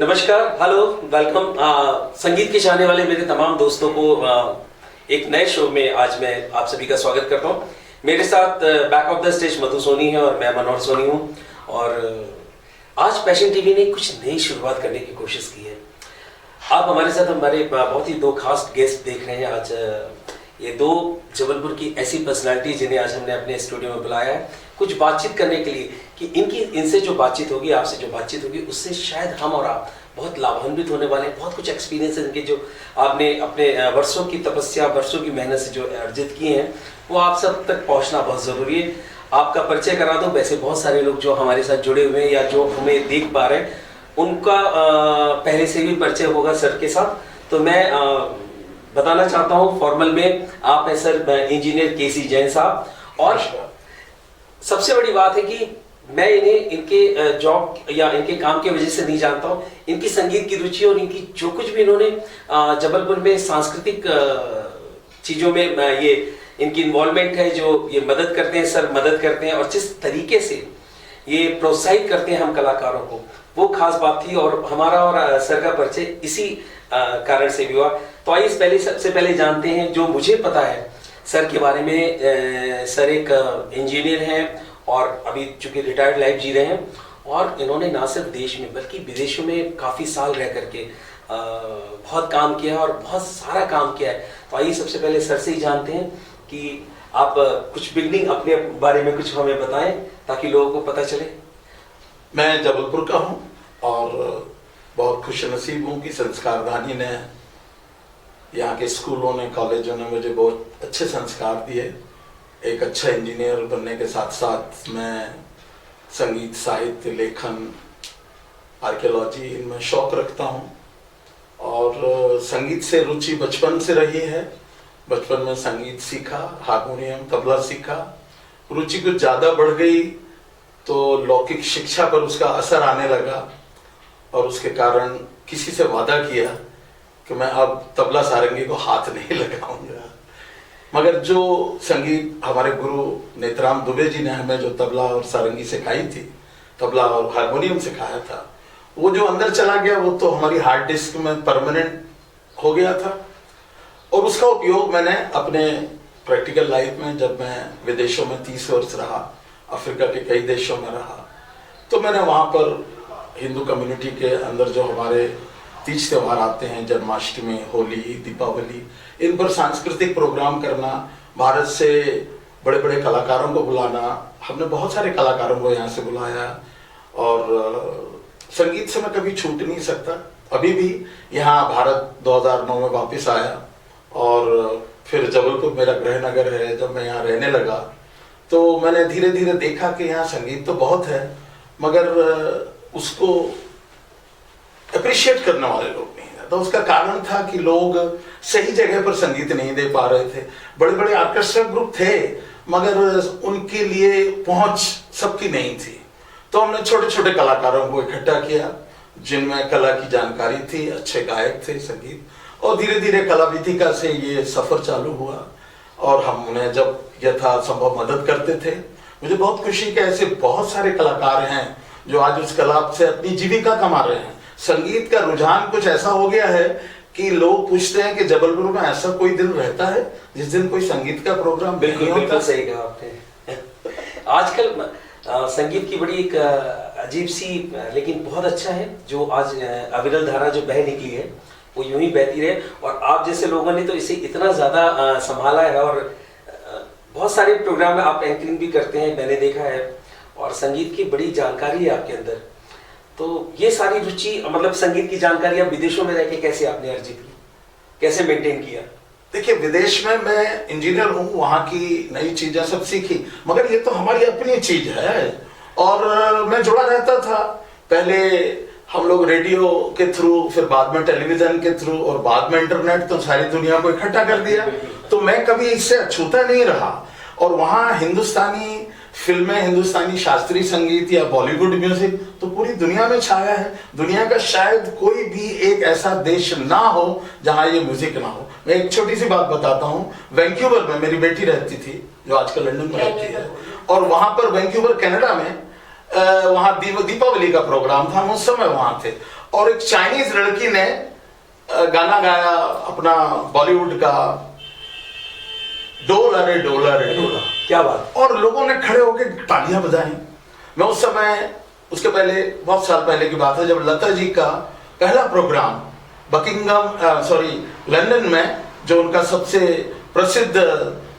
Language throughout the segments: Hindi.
नमस्कार, हेलो, वेलकम। संगीत के चाहने वाले मेरे तमाम दोस्तों को एक नए शो में आज मैं आप सभी का स्वागत करता हूं। मेरे साथ बैक ऑफ द स्टेज मधु सोनी है और मैं मनोहर सोनी हूं। और आज पैशन टीवी ने कुछ नई शुरुआत करने की कोशिश की है। आप हमारे साथ हमारे बहुत ही दो खास गेस्ट देख रहे हैं। आज ये दो जबलपुर की ऐसी पर्सनालिटी जिन्हें आज हमने अपने स्टूडियो में बुलाया है कुछ बातचीत करने के लिए कि इनसे जो बातचीत होगी, आपसे जो बातचीत होगी, उससे शायद हम और आप बहुत लाभान्वित होने वाले हैं। बहुत कुछ एक्सपीरियंस इनके जो आपने अपने वर्षों की तपस्या, वर्षों की मेहनत से जो अर्जित किए हैं वो आप सब तक पहुंचना बहुत ज़रूरी है। आपका परिचय करा दो। वैसे बहुत सारे लोग जो हमारे साथ जुड़े हुए हैं या जो हमें देख पा रहे हैं उनका पहले से भी परिचय होगा सर के साथ। तो मैं बताना चाहता हूँ फॉर्मल में, आप हैं सर इंजीनियर केसी जैन साहब। और सबसे बड़ी बात है कि मैं इन्हें इनके जॉब या इनके काम की वजह से नहीं जानता हूँ। इनकी संगीत की रुचि और इनकी जो कुछ भी इन्होंने जबलपुर में सांस्कृतिक चीज़ों में ये इनकी इन्वॉल्वमेंट है, जो ये मदद करते हैं, सर मदद करते हैं और जिस तरीके से ये प्रोत्साहित करते हैं हम कलाकारों को, वो खास बात थी। और हमारा और सर का परिचय इसी कारण से भी हुआ। तो आइए सबसे पहले जानते हैं जो मुझे पता है सर के बारे में। सर एक इंजीनियर हैं और अभी चूंकि रिटायर्ड लाइफ जी रहे हैं और इन्होंने ना सिर्फ देश में बल्कि विदेशों में काफ़ी साल रह करके बहुत काम किया है और बहुत सारा काम किया है। तो आइए सबसे पहले सर से ही जानते हैं कि आप कुछ बिगनिंग अपने बारे में कुछ हमें बताएं ताकि लोगों को पता चले। मैं जबलपुर का हूँ और बहुत खुशनसीब हूँ कि संस्कारधानी ने, यहाँ के स्कूलों ने, कॉलेजों ने मुझे बहुत अच्छे संस्कार दिए। एक अच्छा इंजीनियर बनने के साथ साथ मैं संगीत, साहित्य, लेखन, आर्कियोलॉजी इनमें शौक रखता हूँ। और संगीत से रुचि बचपन से रही है। बचपन में संगीत सीखा, हारमोनियम, तबला सीखा। रुचि कुछ ज़्यादा बढ़ गई तो लौकिक शिक्षा पर उसका असर आने लगा और उसके कारण किसी से वादा किया कि मैं अब तबला सारंगी को हाथ नहीं लगाऊंगा। मगर जो संगीत हमारे गुरु नेत्राम दुबे जी ने हमें जो तबला और सारंगी सिखाई थी, तबला और हारमोनियम सिखाया था, वो जो अंदर चला गया वो तो हमारी हार्ड डिस्क में परमानेंट हो गया था। और उसका उपयोग मैंने अपने प्रैक्टिकल लाइफ में, जब मैं विदेशों में 30 वर्ष रहा, अफ्रीका के कई देशों में रहा, तो मैंने वहाँ पर हिंदू कम्युनिटी के अंदर जो हमारे तीज त्यौहार आते हैं, जन्माष्टमी, होली, दीपावली, इन पर सांस्कृतिक प्रोग्राम करना, भारत से बड़े बड़े कलाकारों को बुलाना। हमने बहुत सारे कलाकारों को यहाँ से बुलाया और संगीत से मैं कभी छूट नहीं सकता। अभी भी यहाँ भारत 2009 में वापस आया और फिर जबलपुर मेरा गृह नगर है। जब मैं यहाँ रहने लगा तो मैंने धीरे धीरे देखा कि यहाँ संगीत तो बहुत है मगर उसको अप्रिशिएट करने वाले लोग नहीं है। तो उसका कारण था कि लोग सही जगह पर संगीत नहीं दे पा रहे थे। बड़े बड़े ऑर्केस्ट्रा ग्रुप थे मगर उनके लिए पहुंच सबकी नहीं थी। तो हमने छोटे छोटे कलाकारों को इकट्ठा किया जिनमें कला की जानकारी थी, अच्छे गायक थे, संगीत, और धीरे धीरे कला विधिका से ये सफर चालू हुआ और हम उन्हें जब यथासंभव मदद करते थे। मुझे बहुत खुशी कि ऐसे बहुत सारे कलाकार हैं जो आज उस कला से अपनी जीविका कमा रहे हैं। संगीत का रुझान कुछ ऐसा हो गया है कि लोग पूछते हैं कि जबलपुर में ऐसा कोई दिन रहता है जिस दिन कोई संगीत का प्रोग्राम। बिल्कुल सही कहा आपने। आजकल संगीत की बड़ी एक अजीब सी लेकिन बहुत अच्छा है जो आज अविरल धारा जो बह निकली है वो यूं ही बहती रहे। और आप जैसे लोगों ने तो इसे इतना ज्यादा संभाला है और बहुत सारे प्रोग्राम में आप एंकरिंग भी करते हैं, मैंने देखा है, और संगीत की बड़ी जानकारी है आपके अंदर। तो ये सारी रुचि, मतलब संगीत की जानकारी आप विदेशों में रह के कैसे आपने अर्जित की, कैसे मेंटेन किया? देखिए, विदेश में मैं इंजीनियर हूँ, वहाँ की नई चीजें सब सीखी मगर ये तो हमारी अपनी चीज है और मैं जुड़ा रहता था। पहले हम लोग रेडियो के थ्रू, फिर बाद में टेलीविजन के थ्रू और बाद में इंटरनेट, तो सारी दुनिया को इकट्ठा कर दिया। तो मैं कभी इससे अछूता नहीं रहा। और वहाँ हिंदुस्तानी फिल्में, हिंदुस्तानी शास्त्रीय संगीत या बॉलीवुड म्यूजिक तो पूरी दुनिया में छाया है। दुनिया का शायद कोई भी एक ऐसा देश ना हो जहाँ ये म्यूजिक ना हो। मैं एक छोटी सी बात बताता हूँ। वैंकूवर में मेरी बेटी रहती थी जो आजकल लंदन में रहती है, और वहाँ पर वैंकूवर कनाडा में वहाँ दीपावली का प्रोग्राम था, हम उस समय वहाँ थे और एक चाइनीज लड़की ने गाना गाया अपना बॉलीवुड का, डोला रे डोला रे डोला। क्या बात। और लोगों ने खड़े होकर तालियां बजाई। मैं उस समय, उसके पहले बहुत साल पहले की बात है, जब लता जी का पहला प्रोग्राम लंदन में, जो उनका सबसे प्रसिद्ध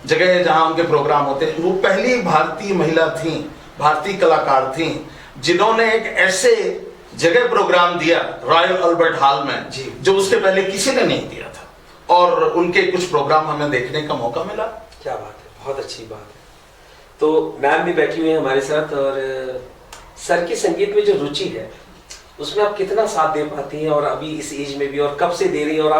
जगह है जहां उनके प्रोग्राम होते हैं, वो पहली भारतीय महिला थी, भारतीय कलाकार थी जिन्होंने एक ऐसे जगह प्रोग्राम दिया रॉयल अल्बर्ट हॉल में जी, जो उसके पहले किसी ने नहीं दिया था। और उनके कुछ प्रोग्राम हमें देखने का मौका मिला। क्या बात है, बहुत अच्छी बात है। तो मैम भी बैठी हुई है हमारे साथ, और सर की संगीत में जो रुचि है उसमें आप कितना साथ दे पाती हैं, और अभी इस एज में भी, और कब से दे रही हैं, और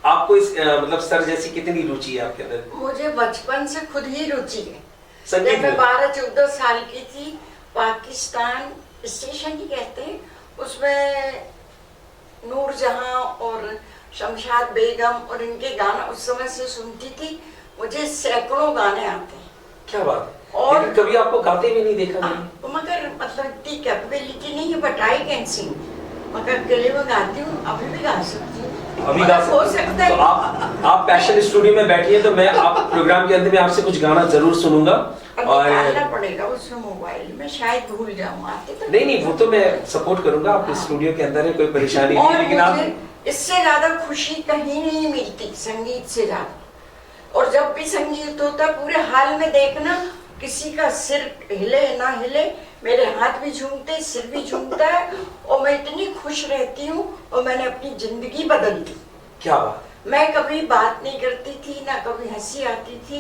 आपको इस मतलब सर जैसी कितनी रुचि है आपके अंदर? मुझे बचपन से खुद ही रुचि है। संगीत जब मैं में? 12-14 साल की थी, पाकिस्तान स्टेशन ही कहते हैं, उसमें नूरजहां और शमशाद बेगम और इनके गाना उस समय से सुनती थी। मुझे सैकड़ों गाने आते हैं। क्या बात है। और लेकिन कभी आपको गाते भी नहीं देखा मैंने। मगर मतलब इतनी कैपेबिलिटी नहीं है, बट आई कैन सिंग। मगर अकेले में गाती हूँ, अभी भी गा सकती हूँ। अभी गा हो सकता है। तो आप पैशन स्टूडियो में बैठिए, तो मैं आप प्रोग्राम के अंत में आपसे कुछ गाना जरूर सुनूंगा। और निकालना पड़ेगा उसमें मोबाइल में, शायद भूल जाऊँ आते तो। नहीं, वो तो मैं सपोर्ट करूंगा। आप स्टूडियो के अंदर है, कोई परेशानी नहीं, और लेकिन मुझे आप इससे ज्यादा खुशी कहीं नहीं मिलती संगीत से ज्यादा। और जब भी संगीत होता है, पूरे हाल में देखना, किसी का सिर हिले ना हिले, मेरे हाथ भी झूमते, सिर भी झूमता है, और मैं इतनी खुश रहती हूँ। और मैंने अपनी जिंदगी बदल दी। क्या बात। मैं कभी बात नहीं करती थी, ना कभी हंसी आती थी।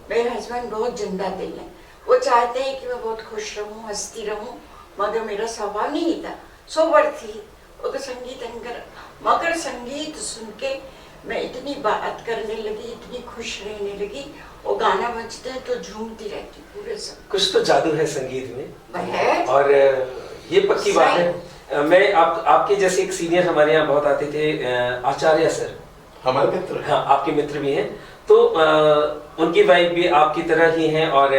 मेरे हस्बैंड बहुत जिंदा दिल है, वो चाहते हैं कि मैं बहुत खुश रहूं, हंसती रहूं, मगर मेरा स्वभाव नहीं था, सोबर थी। वो तो संगीत अंगर, मगर संगीत सुन के मैं इतनी बात करने लगी, इतनी खुश रहने लगी। और गाना बजते हैं तो झूमती रहती पूरे सब। कुछ तो जादू है संगीत में, है। और ये पक्की बात है। मैं आपके जैसे एक सीनियर हमारे यहाँ बहुत आते थे, आचार्य सर, हमारे मित्र। हाँ, आपके मित्र भी हैं। तो उनकी वाइफ भी आपकी तरह ही हैं, और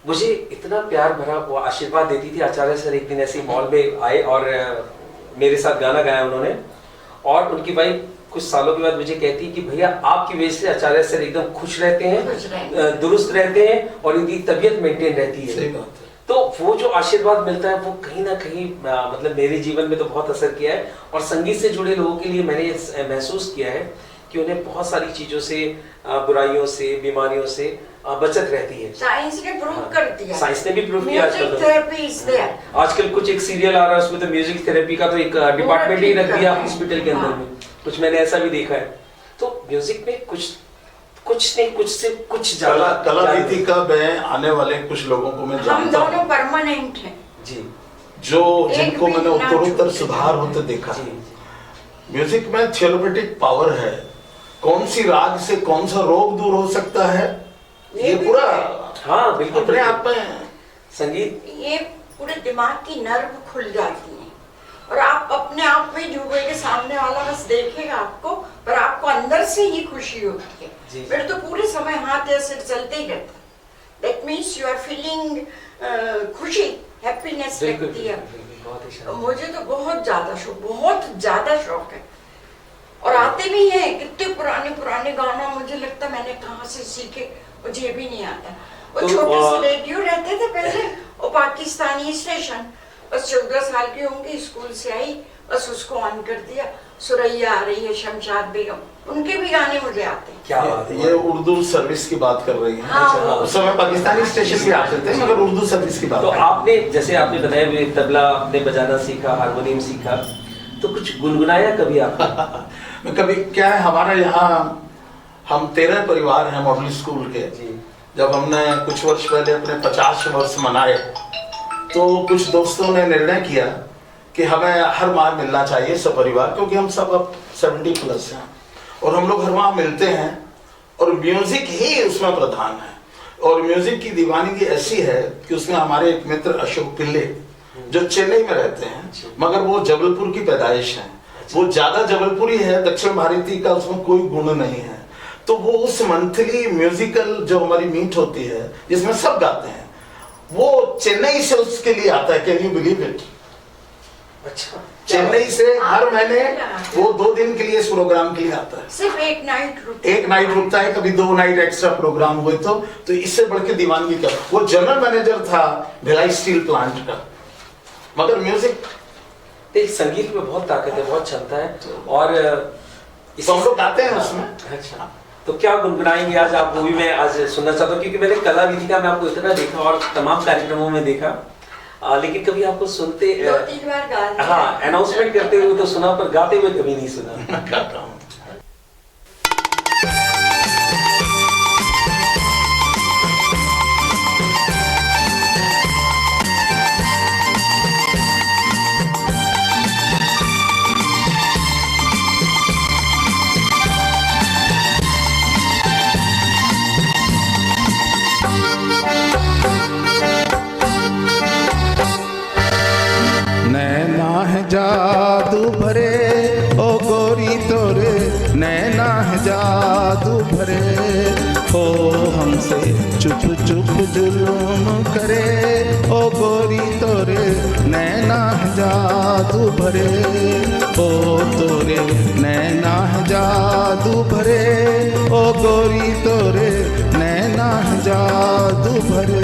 मुझे इतना प्यार भरा वो आशीर्वाद देती थी। आचार्य सर एक दिन ऐसे मॉल में आए और मेरे साथ गाना गाया उन्होंने, और उनकी वाइफ कुछ सालों के बाद मुझे कहती है कि भैया आपकी वजह से आचार्य सर एकदम खुश रहते हैं, दुरुस्त रहते हैं, और इनकी तबीयत मेंटेन रहती है। सही बात है। तो वो जो आशीर्वाद मिलता है, वो कहीं ना कहीं मतलब मेरे जीवन में तो बहुत असर किया है। और संगीत से जुड़े लोगों के लिए मैंने ये महसूस किया है कि उन्हें बहुत सारी चीजों से, बुराइयों से, बीमारियों से बचत रहती है। साइंस ने प्रूव कर दिया। साइंस ने भी प्रूव किया। आजकल कुछ एक सीरियल आ रहा है, उसमें तो म्यूजिक थेरेपी का तो एक डिपार्टमेंट ही रख दिया हॉस्पिटल के अंदर में। कुछ मैंने ऐसा भी देखा है। तो म्यूजिक में कुछ नहीं, कुछ से कुछ ज्यादा कलाकृति का मैं आने वाले कुछ लोगों को मैं हम जानता दोनों हूँ परमानेंट हैं जी, जो जिनको मैंने उत्तरोत्तर सुधार होते देखा। म्यूजिक में थेरेपेटिक पावर है। कौन सी राग से कौन सा रोग दूर हो सकता है, ये पूरा, हाँ बिल्कुल, अपने आप में संगीत, ये पूरे दिमाग की नर्व खुल जाती है। और आप अपने आप में डूबेंगे, सामने वाला बस देखेगा आपको, पर आपको अंदर से ही खुशी होती है। फिर तो पूरे समय हाथ या सिर चलते ही रहता है। That means you are feeling खुशी, हैप्पीनेस लगती है। मुझे तो बहुत ज्यादा शौक है। और आते भी हैं कितने पुराने गाना, मुझे लगता है मैंने कहाँ से सीखे, मुझे भी नहीं आता। वो छोटे से रेडियो रहते थे पहले, वो पाकिस्तानी स्टेशन, बस 14 साल की होंगी, स्कूल से आई, बस उसको ऑन कर दिया, सुरैया आ रही है, शमशाद बेगम, उनके भी गाने मुझे आते हैं। क्या बात है। ये उर्दू सर्विस की बात कर रही है। हाँ, उस समय पाकिस्तानी स्टेशन भी आते थे, मगर उर्दू सर्विस की बात। तो आपने, जैसे आपने बताया, तबला आपने बजाना सीखा, हारमोनियम सीखा, तो कुछ गुनगुनाया कभी आपने? कभी क्या है, हमारे यहाँ हम 13 परिवार हैं मॉडल स्कूल के। जब हमने कुछ वर्ष पहले अपने 50 वर्ष मनाए, तो कुछ दोस्तों ने निर्णय किया कि हमें हर माह मिलना चाहिए सब परिवार, क्योंकि हम सब अब 70+ हैं और हम लोग हर माह मिलते हैं, और म्यूजिक ही उसमें प्रधान है। और म्यूजिक की दीवानगी ऐसी है कि उसमें हमारे एक मित्र अशोक पिल्ले, जो चेन्नई में रहते हैं, मगर वो जबलपुर की पैदाइश है, वो ज्यादा जबलपुरी है, दक्षिण भारतीय का उसमें कोई गुण नहीं है। तो वो उस मंथली म्यूजिकल जो हमारी मीट होती है, जिसमें सब गाते हैं, वो चेन्नई से उसके लिए आता है। Can you believe it? अच्छा, चेन्नई से हर महीने वो 2 दिन के लिए इस प्रोग्राम के लिए आता है। सिर्फ एक नाइट रुकता है, कभी 2 नाइट एक्स्ट्रा प्रोग्राम हुए तो इससे बढ़ के दीवानगी क्या। वो जनरल मैनेजर था भिलाई स्टील प्लांट का, मगर म्यूजिक देखिए संगीत में बहुत ताकत है, बहुत क्षमता है। और तो हम लोग गाते हैं उसमें। अच्छा, तो क्या गुनगुनाएंगे आज आप? मूवी में आज सुनना चाहता हूँ, क्योंकि मैंने कला विधिका में आपको इतना देखा और तमाम कार्यक्रमों में देखा, लेकिन कभी आपको सुनते 2-3 बार गा लिया। हाँ, अनाउंसमेंट करते हुए तो सुना, पर गाते हुए कभी नहीं सुना। गाता हूँ। नैना है जादू भरे ओ गोरी तोरे, नैना है जादू भरे हो हमसे चुप चुप जुल्म करे ओ गोरी तोरे, नैना है जादू भरे ओ तोरे, नैना है जादू भरे ओ गोरी तोरे, नैना है जादू भरे।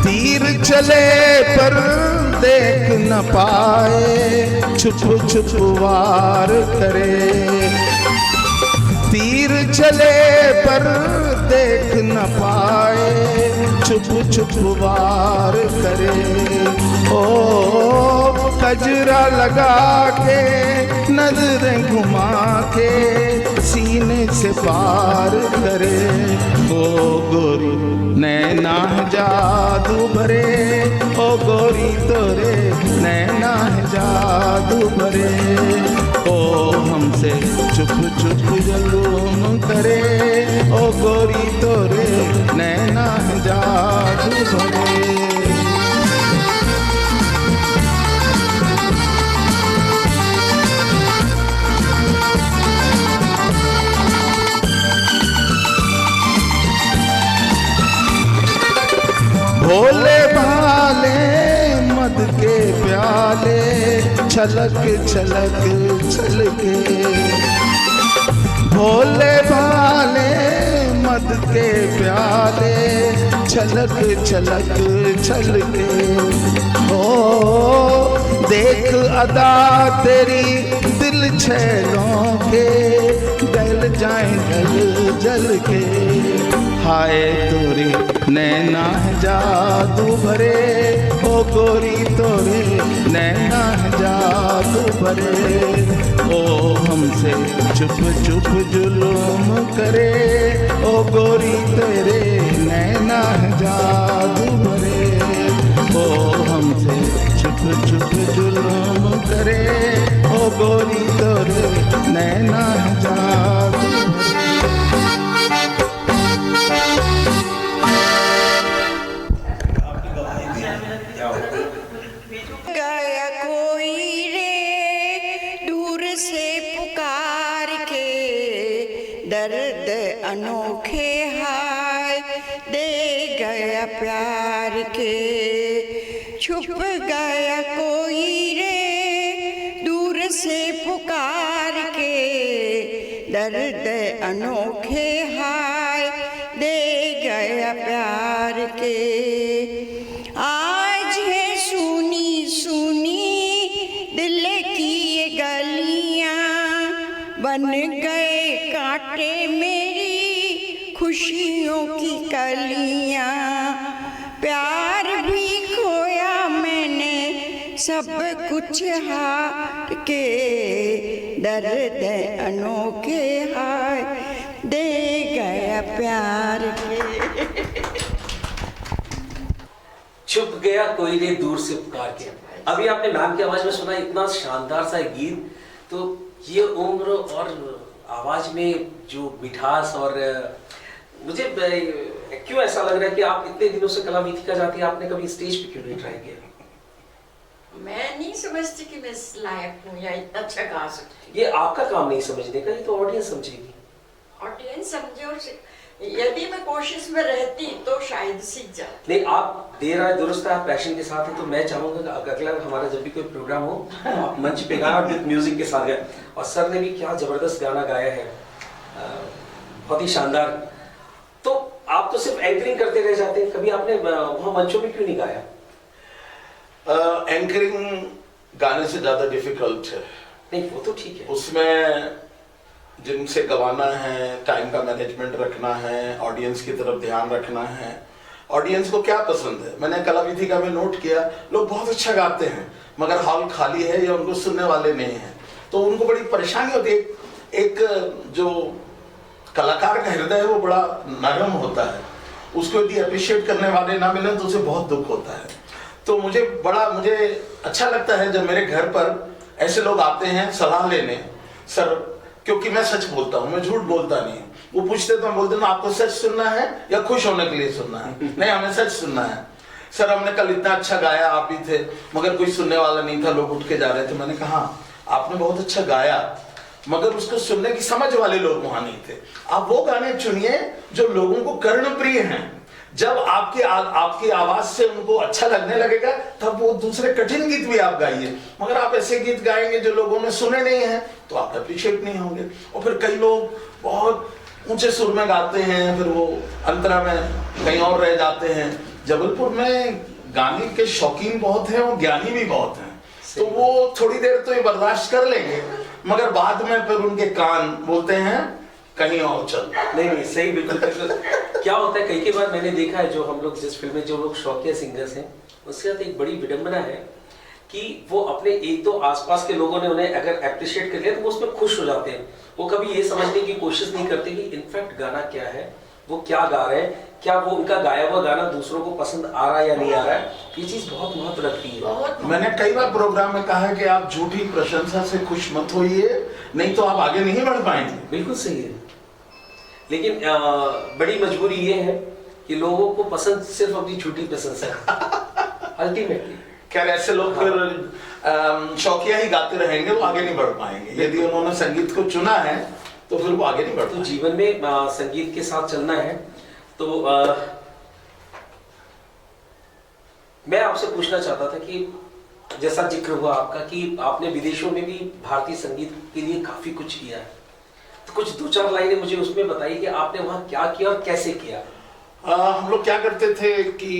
तीर चले पर देख न पाए, छुप छुप वार करे। तीर चले पर देख न पाए, छुप छुप वार करे। ओ कजरा लगा के नजरें घुमा के सीने से पार करे। ओ गोरी नैना है जादू भरे ओ गोरी तोरे, नैना है जादू भरे ओ हमसे चुप चुप जुल्म करे ओ गोरी तोरे, नैना है जादू भरे। भोले भाले मद के प्याले छलक छलक छलके। भोले भाले मद के प्याले छलक छलक छलके। ओ देख अदा तेरी दिल छैलों के गल जाए जल जल के। हाय तोरे नैना है जादू भरे ओ गोरी तोरे, नैना है जादू भरे ओ हमसे चुप चुप जुल्म करे ओ गोरी तेरे, नैना है जादू भरे ओ हमसे चुप चुप जुल्म करे ओ गोरी तोरे, नैना है जादू भरे। गया कोई रे दूर से पुकार के, दर्द अनोखे हाय दे गया प्यार के। छुप गया कोई रे दूर से पुकार के, दर्द अनोखे हाय दे गया प्यार के। आज है सुनी सुनी दिल की ये गलियां, बन गए कांटे मेरी खुशियों की कलियां। प्यार भी खोया मैंने सब कुछ हार के, दर्द अनोखे हाय दे गया प्यार के। छुप गया कोई ने दूर से पुकार के। अभी आपने मैम की आवाज में सुना, इतना शानदार सा गीत। तो ये उम्र और आवाज में जो मिठास, और मुझे क्यों ऐसा लग रहा है कि आप इतने दिनों से कला विधिका जाती है, आपने कभी स्टेज पे क्यों नहीं ट्राई किया? मैं नहीं समझती कि मैं इस लायक हूँ या इतना अच्छा गा सकती ये आपका काम नहीं समझने का, ये तो ऑडियंस समझेगी। हूँ। ऑडियंस समझे और यदि मैं कोशिश में रहती तो शायद सीख जाती। नहीं, आप देर आए दुरुस्त है, आप पैशन के साथ है, तो मैं चाहूंगा कि अगला हमारा जब भी कोई प्रोग्राम हो आप मंच पे गाना विद म्यूजिक के साथ गाएं। और सर ने भी क्या जबरदस्त गाना गाया है, बहुत ही शानदार। तो आप तो सिर्फ एंकरिंग करते रह जाते हैं, कभी आपने वहाँ मंचों में क्यों नहीं गाया? एंकरिंग गाने से ज्यादा डिफिकल्ट है। नहीं वो तो ठीक है, उसमें जिनसे गवाना है, टाइम का मैनेजमेंट रखना है, ऑडियंस की तरफ ध्यान रखना है, ऑडियंस को क्या पसंद है। मैंने कलाविधिका में नोट किया, लोग बहुत अच्छा गाते हैं मगर हॉल खाली है या उनको सुनने वाले नहीं हैं, तो उनको बड़ी परेशानी होती है। एक जो कलाकार का हृदय है वो बड़ा नरम होता है, उसको यदि अप्रिशिएट करने वाले ना मिले तो उसे बहुत दुख होता है। तो मुझे अच्छा लगता है जब मेरे घर पर ऐसे लोग आते हैं सलाह लेने, सर, क्योंकि मैं सच बोलता हूँ, मैं झूठ बोलता नहीं। वो पूछते तो मैं बोलता हूँ आपको सच सुनना है या खुश होने के लिए सुनना है? नहीं, हमें सच सुनना है। सर, हमने कल इतना अच्छा गाया, आप ही थे, मगर कोई सुनने वाला नहीं था, लोग उठ के जा रहे थे। मैंने कहा आपने बहुत अच्छा गाया मगर उसको सुनने की समझ वाले लोग वहां नहीं थे। आप वो गाने चुनिए जो लोगों को कर्णप्रिय हैं। जब आपकी आवाज से उनको अच्छा लगने लगेगा तब वो दूसरे कठिन गीत भी आप गाइए, मगर आप ऐसे गीत गाएंगे जो लोगों ने सुने नहीं हैं तो आप अप्रिशिएट नहीं होंगे। और फिर कई लोग बहुत ऊंचे सुर में गाते हैं, फिर वो अंतरा में कहीं और रह जाते हैं। जबलपुर में गाने के शौकीन बहुत हैं और ज्ञानी भी बहुत हैं, तो वो थोड़ी देर तो ये बर्दाश्त कर लेंगे मगर बाद में फिर उनके कान बोलते हैं कहीं और चल। नहीं, सही, बिल्कुल बिल्कुल। क्या होता है कई बार मैंने देखा है, जो हम लोग जिस फिल्म में जो लोग शौकिया सिंगर्स हैं उसके साथ एक बड़ी विडंबना है कि वो अपने एक दो आसपास के लोगों ने उन्हें अगर अप्रिशिएट कर लिया तो वो उसमें खुश हो जाते हैं। वो कभी ये समझने की कोशिश नहीं करते कि इनफैक्ट गाना क्या है, वो क्या गा रहे हैं, क्या वो उनका गाया हुआ गाना दूसरों को पसंद आ रहा है या नहीं आ रहा है। ये चीज बहुत महत्व रखती है। मैंने कई बार प्रोग्राम में कहा है कि आप झूठी प्रशंसा से खुश मत होइए, नहीं तो आप आगे नहीं बढ़ पाएंगे। बिल्कुल सही है, लेकिन बड़ी मजबूरी ये है कि लोगों को पसंद सिर्फ अपनी झूठी प्रशंसा है अल्टीमेटली। खैर, ऐसे लोग फिर शौकिया ही गाते रहेंगे, वो आगे नहीं बढ़ पाएंगे। यदि उन्होंने संगीत को चुना है तो फिर वो आगे नहीं बढ़ तो जीवन में संगीत के साथ चलना है। तो मैं आपसे पूछना चाहता था कि जैसा जिक्र हुआ आपका कि आपने विदेशों में भी भारतीय संगीत के लिए काफी कुछ किया है, तो कुछ दो चार लाइनें मुझे उसमें बताइए कि आपने वहां क्या किया और कैसे किया। हम लोग क्या करते थे कि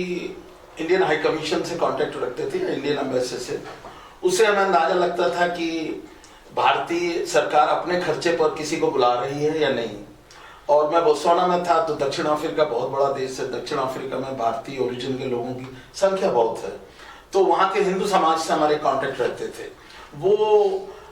इंडियन हाई कमीशन से कांटेक्ट रखते थे, इंडियन एम्बेसी से। उससे हमें अंदाजा लगता था कि भारतीय सरकार अपने खर्चे पर किसी को बुला रही है या नहीं। और मैं बोत्सवाना में था, तो दक्षिण अफ्रीका बहुत बड़ा देश है, दक्षिण अफ्रीका में भारतीय ओरिजिन के लोगों की संख्या बहुत है, तो वहाँ के हिंदू समाज से हमारे कांटेक्ट रहते थे। वो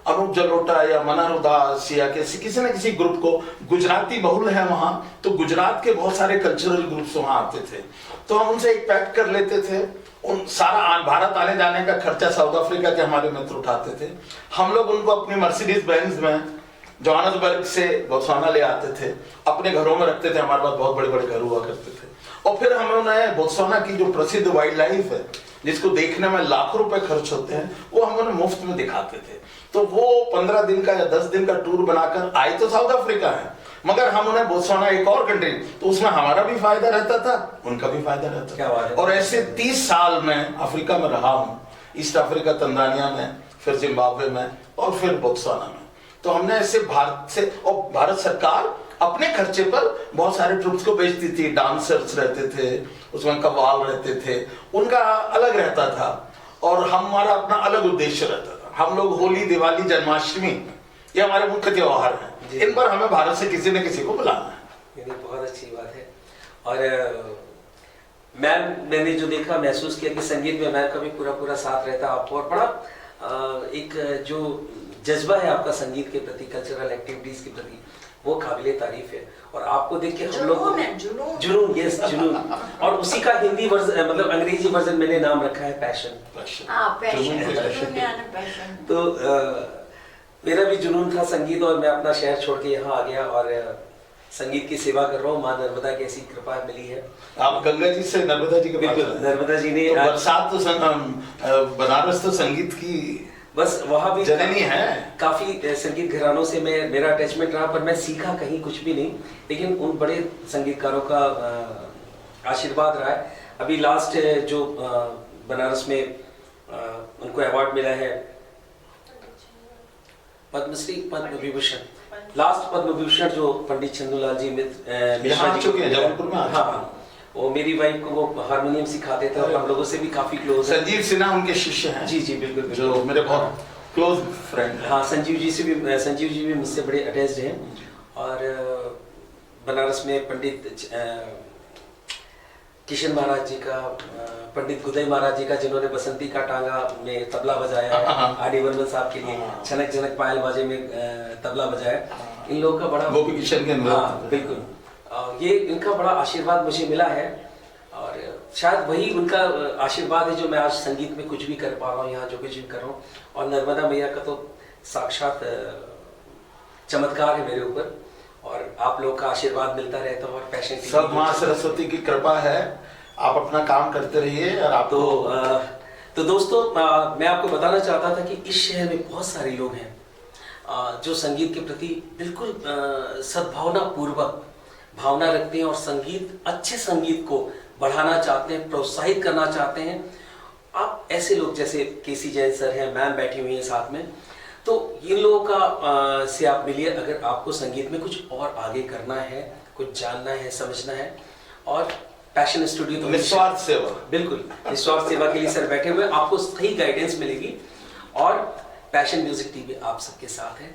अनूप जलोटा या मनहर उदास या किसी न किसी ग्रुप को, गुजराती बहुल है वहाँ, तो गुजरात के बहुत सारे कल्चरल ग्रुप्स वहाँ आते थे, तो हम उनसे एक पैक्ट कर लेते थे। उन सारा भारत आने जाने का खर्चा साउथ अफ्रीका के हमारे मित्र उठाते थे। हम लोग उनको अपनी मर्सिडीज बेंज में जोहान्सबर्ग से बोत्सवाना ले आते थे, अपने घरों में रखते थे। हमारे पास बहुत बड़े बड़े घर हुआ करते थे। और फिर हम उन्हें बोत्सवाना की जो प्रसिद्ध वाइल्ड लाइफ है, जिसको देखने में लाखों रुपए खर्च होते हैं, वो हम उन्हें मुफ्त में दिखाते थे। तो वो 15 दिन का या 10 दिन का टूर बनाकर आए तो साउथ अफ्रीका है, मगर हम उन्हें बोत्सवाना एक और कंट्री, तो उसमें हमारा भी फायदा रहता था, उनका भी फायदा रहता क्या बात है। और ऐसे 30 साल में अफ्रीका में रहा हूँ, ईस्ट अफ्रीका, तंजानिया में, फिर जिम्बाब्वे में और फिर बोत्सवाना में। तो हमने ऐसे भारत से, और भारत सरकार अपने खर्चे पर बहुत सारे ट्रुप्स को भेजती थी। डांसर्स रहते थे उसमें, कव्वाल रहते थे, उनका अलग रहता था और हमारा अपना अलग उद्देश्य रहता था। हम लोग होली, दिवाली, जन्माष्टमी, ये हमारे मुख्य त्योहार हैं, इन पर हमें भारत से किसी न किसी को बुलाना है। ये बहुत अच्छी बात है। और मैंने जो देखा, महसूस किया कि संगीत में मैम का भी पूरा साथ रहता है आपको, और बड़ा एक जो जज्बा है आपका संगीत के प्रति, कल्चरल एक्टिविटीज के प्रति, वो काबिले तारीफ है। और आपको देख के हम लोग जुनून, यस जुनून, और उसी का हिंदी वर्जन, मतलब अंग्रेजी वर्जन मैंने नाम रखा है पैशन। तो मेरा भी जुनून था संगीत, और मैं अपना शहर छोड़ के यहाँ आ गया। और संगीत की सेवा कर रहा हूँ। माँ नर्मदा की ऐसी कृपा मिली है। आप गंगा जी से नर्मदा जी के पास बिल्कुल, आए। नर्मदा जी ने तो आज- बरसात तो बनारस तो संगीत की बस वहाँ भी जननी है। काफी संगीत घरानों से मेरा अटैचमेंट रहा, पर मैं सीखा कहीं कुछ भी नहीं, लेकिन उन बड़े संगीतकारों का आशीर्वाद रहा है। अभी लास्ट जो बनारस में उनको अवार्ड मिला है, पद्मश्री, पद्म विभूषण, लास्ट पद्म विभूषण जो पंडित चंदूलाल जी यहाँ आ चुके हैं, जबलपुर में आ चुके हैं। हाँ, वो मेरी वाइफ को वो हारमोनियम सिखाते थे और हम लोगों से भी काफी क्लोज है। संजीव सिन्हा उनके शिष्य हैं। जी जी बिल्कुल, बिल्कुल। जो मेरे बहुत क्लोज फ्रेंड हैं। हाँ, संजीव जी भी मुझसे बड़े अटैच्ड हैं। और बनारस में पंडित किशन महाराज जी का, पंडित गुदई महाराज जी का, जिन्होंने बसंती का टांगा में तबला बजाया है, आर डी बर्मन साहब के लिए छनक छनक पायल बाजे में तबला बजाया। इन लोगों का बड़ा गोपी किशन के हाँ बिल्कुल, ये इनका बड़ा आशीर्वाद मुझे मिला है, और शायद वही उनका आशीर्वाद है जो मैं आज संगीत में कुछ भी कर पा रहा हूँ, यहाँ जो कुछ भी कर रहा हूँ। और नर्मदा मैया का तो साक्षात चमत्कार है मेरे ऊपर, और आप लोग का आशीर्वाद मिलता रहता है। और पैशन सब माँ सरस्वती की कृपा है, आप अपना काम करते रहिए। और आप तो दोस्तों, मैं आपको बताना चाहता था कि इस शहर में बहुत सारे लोग हैं जो संगीत के प्रति बिल्कुल सद्भावना पूर्वक भावना रखते हैं, और अच्छे संगीत को बढ़ाना चाहते हैं, प्रोत्साहित करना चाहते हैं। आप ऐसे लोग जैसे केसी जैन सर हैं, मैम बैठी हुई हैं साथ में, तो इन लोगों का से आप मिलिए अगर आपको संगीत में कुछ और आगे करना है, कुछ जानना है, समझना है। और पैशन स्टूडियो तो निस्वार्थ सेवा, बिल्कुल निस्वार्थ सेवा के लिए सर बैठे हुए, आपको सही गाइडेंस मिलेगी। और पैशन म्यूजिक टीवी आप सबके साथ है।